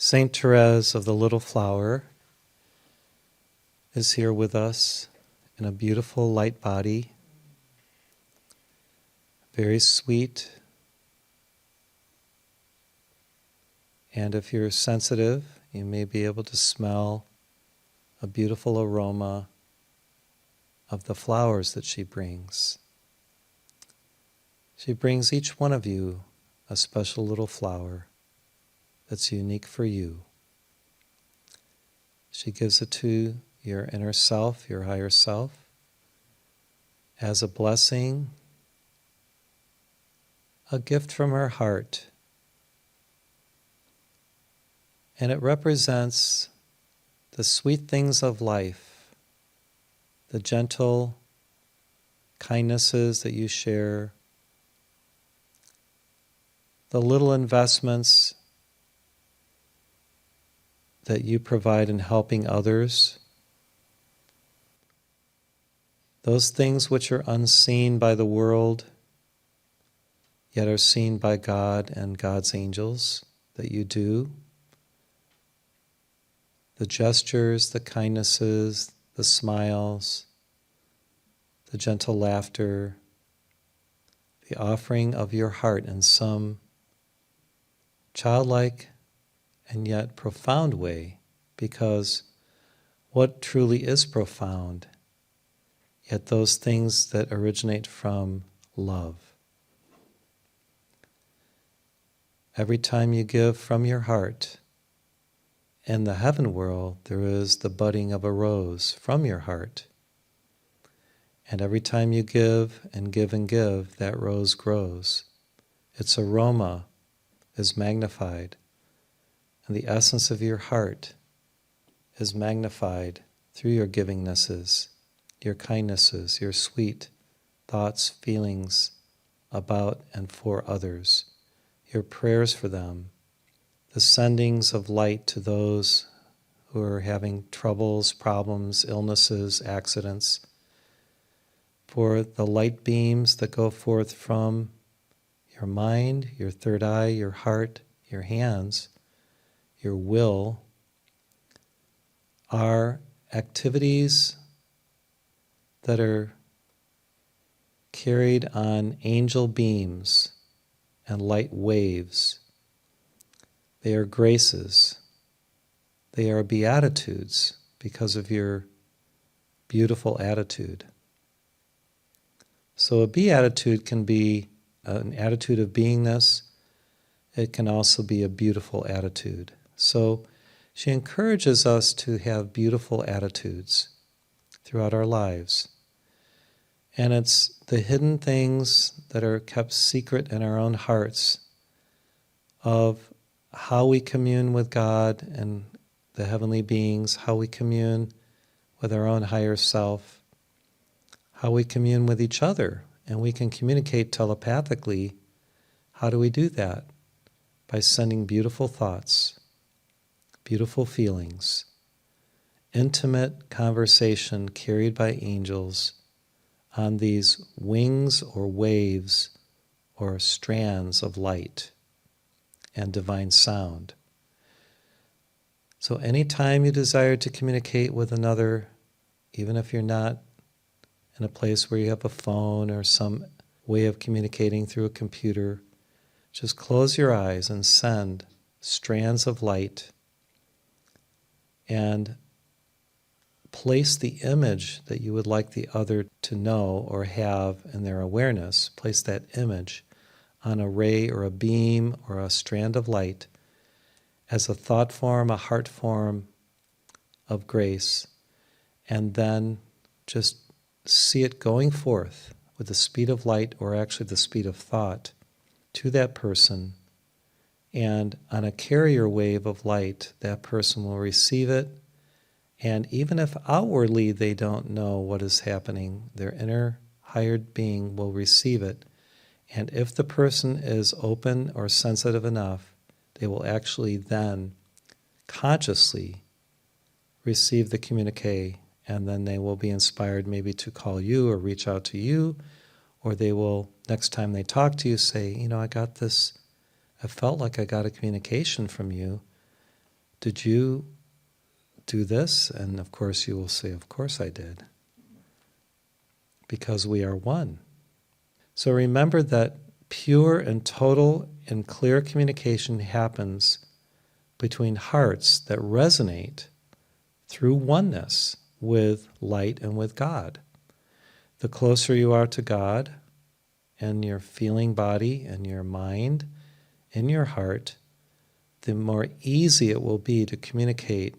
Saint Therese of the Little Flower is here with us in a beautiful light body, very sweet. And if you're sensitive, you may be able to smell a beautiful aroma of the flowers that she brings. She brings each one of you a special little flower that's unique for you. She gives it to your inner self, your higher self, as a blessing, a gift from her heart. And it represents the sweet things of life, the gentle kindnesses that you share, the little investments that you provide in helping others, those things which are unseen by the world, yet are seen by God and God's angels that you do. The gestures, the kindnesses, the smiles, the gentle laughter, the offering of your heart in some childlike and yet profound way, because what truly is profound? Yet those things that originate from love. Every time you give from your heart, in the heaven world, there is the budding of a rose from your heart. And every time you give and give and give, that rose grows. Its aroma is magnified. And the essence of your heart is magnified through your givingnesses, your kindnesses, your sweet thoughts, feelings about and for others, your prayers for them, the sendings of light to those who are having troubles, problems, illnesses, accidents, for the light beams that go forth from your mind, your third eye, your heart, your hands, your will, are activities that are carried on angel beams and light waves. They are graces. They are beatitudes because of your beautiful attitude. So a beatitude can be an attitude of beingness. It can also be a beautiful attitude. So she encourages us to have beautiful attitudes throughout our lives. And it's the hidden things that are kept secret in our own hearts of how we commune with God and the heavenly beings, how we commune with our own higher self, how we commune with each other. And we can communicate telepathically. How do we do that? By sending beautiful thoughts, beautiful feelings, intimate conversation carried by angels on these wings or waves or strands of light and divine sound. So anytime you desire to communicate with another, even if you're not in a place where you have a phone or some way of communicating through a computer, just close your eyes and send strands of light and place the image that you would like the other to know or have in their awareness. Place that image on a ray or a beam or a strand of light as a thought form, a heart form of grace, and then just see it going forth with the speed of light, or actually the speed of thought, to that person. And on a carrier wave of light, that person will receive it. And even if outwardly they don't know what is happening, their inner higher being will receive it. And if the person is open or sensitive enough, they will actually then consciously receive the communique, and then they will be inspired maybe to call you or reach out to you, or they will, next time they talk to you, say, I got this, I felt like I got a communication from you, did you do this? And of course you will say, of course I did. Because we are one. So remember that pure and total and clear communication happens between hearts that resonate through oneness with light and with God. The closer you are to God and your feeling body and your mind and your heart, the more easy it will be to communicate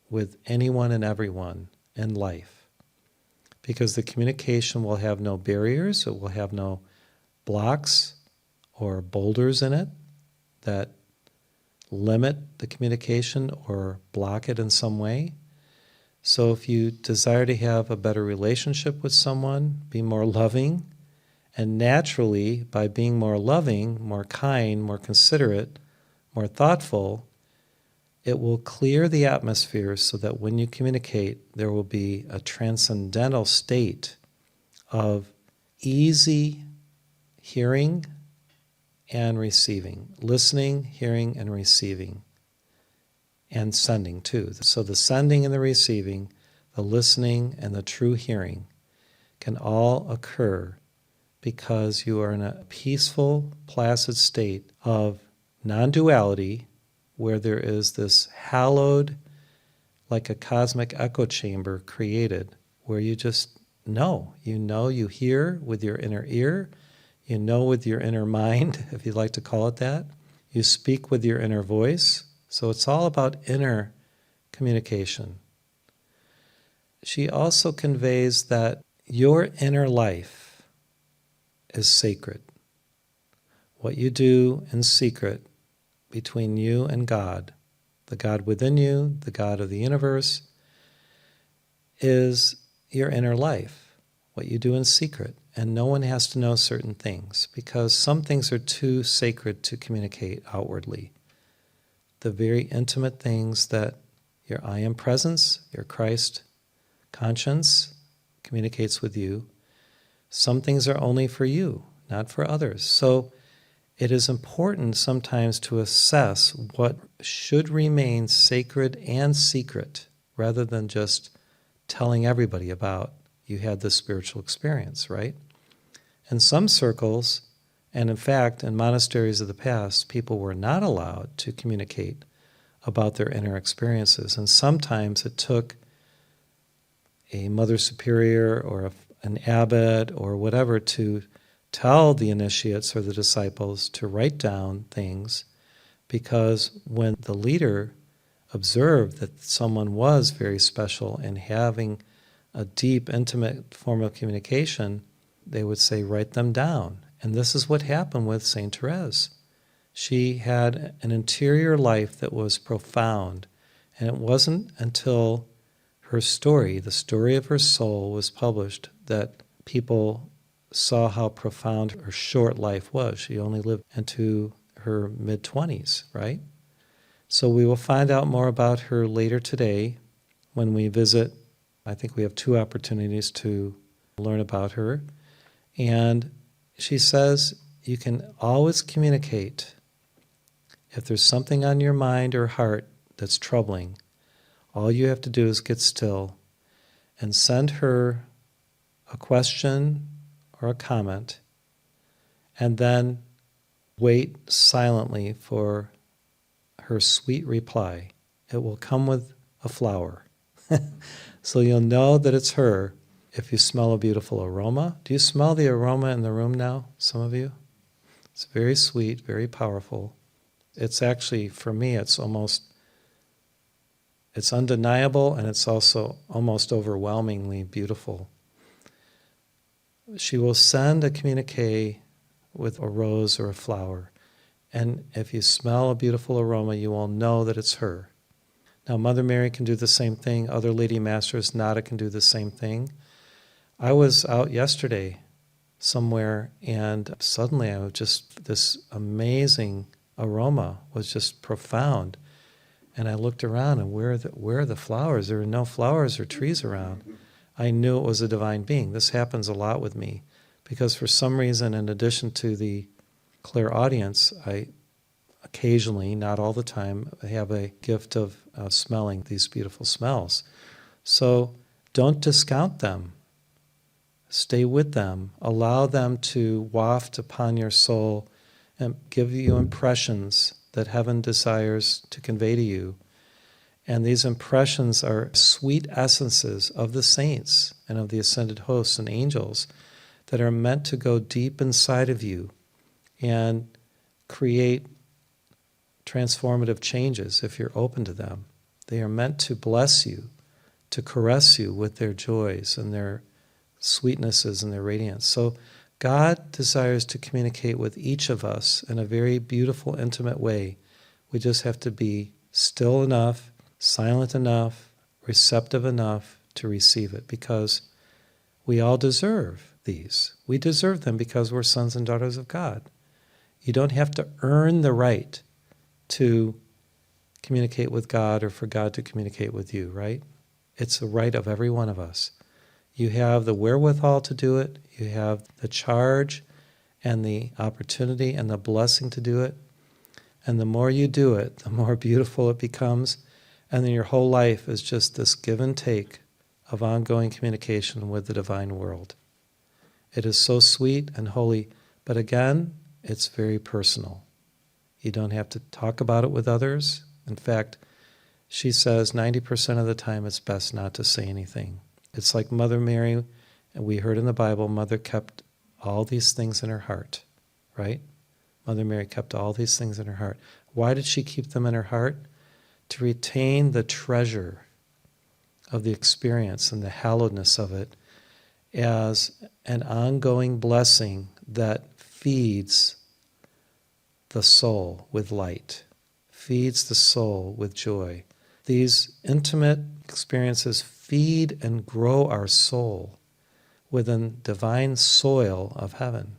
with anyone and everyone in life. Because the communication will have no barriers, it will have no blocks or boulders in it that limit the communication or block it in some way. So if you desire to have a better relationship with someone, be more loving, and naturally, by being more loving, more kind, more considerate, more thoughtful, it will clear the atmosphere so that when you communicate, there will be a transcendental state of easy hearing and receiving, listening, hearing, and receiving, and sending too. So the sending and the receiving, the listening and the true hearing can all occur because you are in a peaceful, placid state of non-duality, where there is this hallowed, like a cosmic echo chamber created, where you just know. You hear with your inner ear, you know with your inner mind, if you'd like to call it that. You speak with your inner voice. So it's all about inner communication. She also conveys that your inner life is sacred. What you do in secret between you and God, the God within you, the God of the universe, is your inner life, what you do in secret. And no one has to know certain things, because some things are too sacred to communicate outwardly. The very intimate things that your I Am Presence, your Christ conscience communicates with you, some things are only for you, not for others. So it is important sometimes to assess what should remain sacred and secret, rather than just telling everybody about you had this spiritual experience, right? In some circles, and in fact, in monasteries of the past, people were not allowed to communicate about their inner experiences. And sometimes it took a mother superior or an abbot or whatever to tell the initiates or the disciples to write down things, because when the leader observed that someone was very special and having a deep, intimate form of communication, they would say, write them down. And this is what happened with Saint Therese. She had an interior life that was profound, and it wasn't until her story, the story of her soul, was published that people saw how profound her short life was. She only lived into her mid-20s, right? So we will find out more about her later today when we visit. I think we have 2 opportunities to learn about her. And she says you can always communicate. If there's something on your mind or heart that's troubling, all you have to do is get still and send her a question or a comment, and then wait silently for her sweet reply. It will come with a flower. So you'll know that it's her if you smell a beautiful aroma. Do you smell the aroma in the room now, some of you? It's very sweet, very powerful. It's actually, for me, it's undeniable, and it's also almost overwhelmingly beautiful. She will send a communique with a rose or a flower, and if you smell a beautiful aroma, you will know that it's her. Now, Mother Mary can do the same thing. Other Lady Masters, Nada, can do the same thing. I was out yesterday somewhere, and suddenly this amazing aroma was just profound. And I looked around, and where are the flowers? There were no flowers or trees around. I knew it was a divine being. This happens a lot with me, because for some reason, in addition to the clairaudience, occasionally, not all the time, have a gift of smelling these beautiful smells. So don't discount them. Stay with them. Allow them to waft upon your soul and give you impressions that heaven desires to convey to you. And these impressions are sweet essences of the saints and of the ascended hosts and angels that are meant to go deep inside of you and create transformative changes if you're open to them. They are meant to bless you, to caress you with their joys and their sweetnesses and their radiance. So God desires to communicate with each of us in a very beautiful, intimate way. We just have to be still enough, silent enough, receptive enough to receive it, because we all deserve these. We deserve them because we're sons and daughters of God. You don't have to earn the right to communicate with God or for God to communicate with you, right? It's the right of every one of us. You have the wherewithal to do it. You have the charge and the opportunity and the blessing to do it. And the more you do it, the more beautiful it becomes. And then your whole life is just this give and take of ongoing communication with the divine world. It is so sweet and holy, but again, it's very personal. You don't have to talk about it with others. In fact, she says 90% of the time it's best not to say anything. It's like Mother Mary, and we heard in the Bible, Mother kept all these things in her heart, right? Mother Mary kept all these things in her heart. Why did she keep them in her heart? To retain the treasure of the experience and the hallowedness of it as an ongoing blessing that feeds the soul with light, feeds the soul with joy. These intimate experiences feed and grow our soul within divine soil of heaven.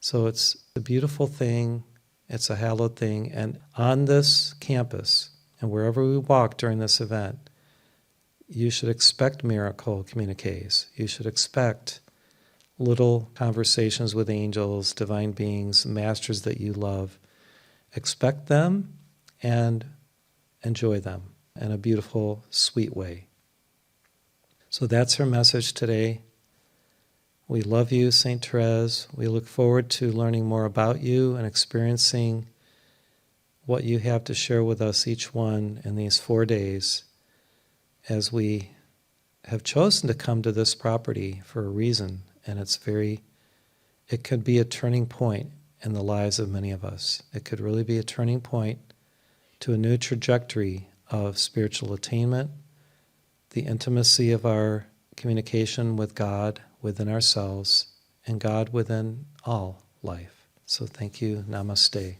So it's a beautiful thing, it's a hallowed thing, and on this campus, and wherever we walk during this event, you should expect miracle communiques. You should expect little conversations with angels, divine beings, masters that you love. Expect them and enjoy them in a beautiful, sweet way. So that's her message today. We love you, St. Therese. We look forward to learning more about you and experiencing what you have to share with us, each one, in these 4 days, as we have chosen to come to this property for a reason. And it could be a turning point in the lives of many of us. It could really be a turning point to a new trajectory of spiritual attainment, the intimacy of our communication with God within ourselves, and God within all life. So thank you. Namaste.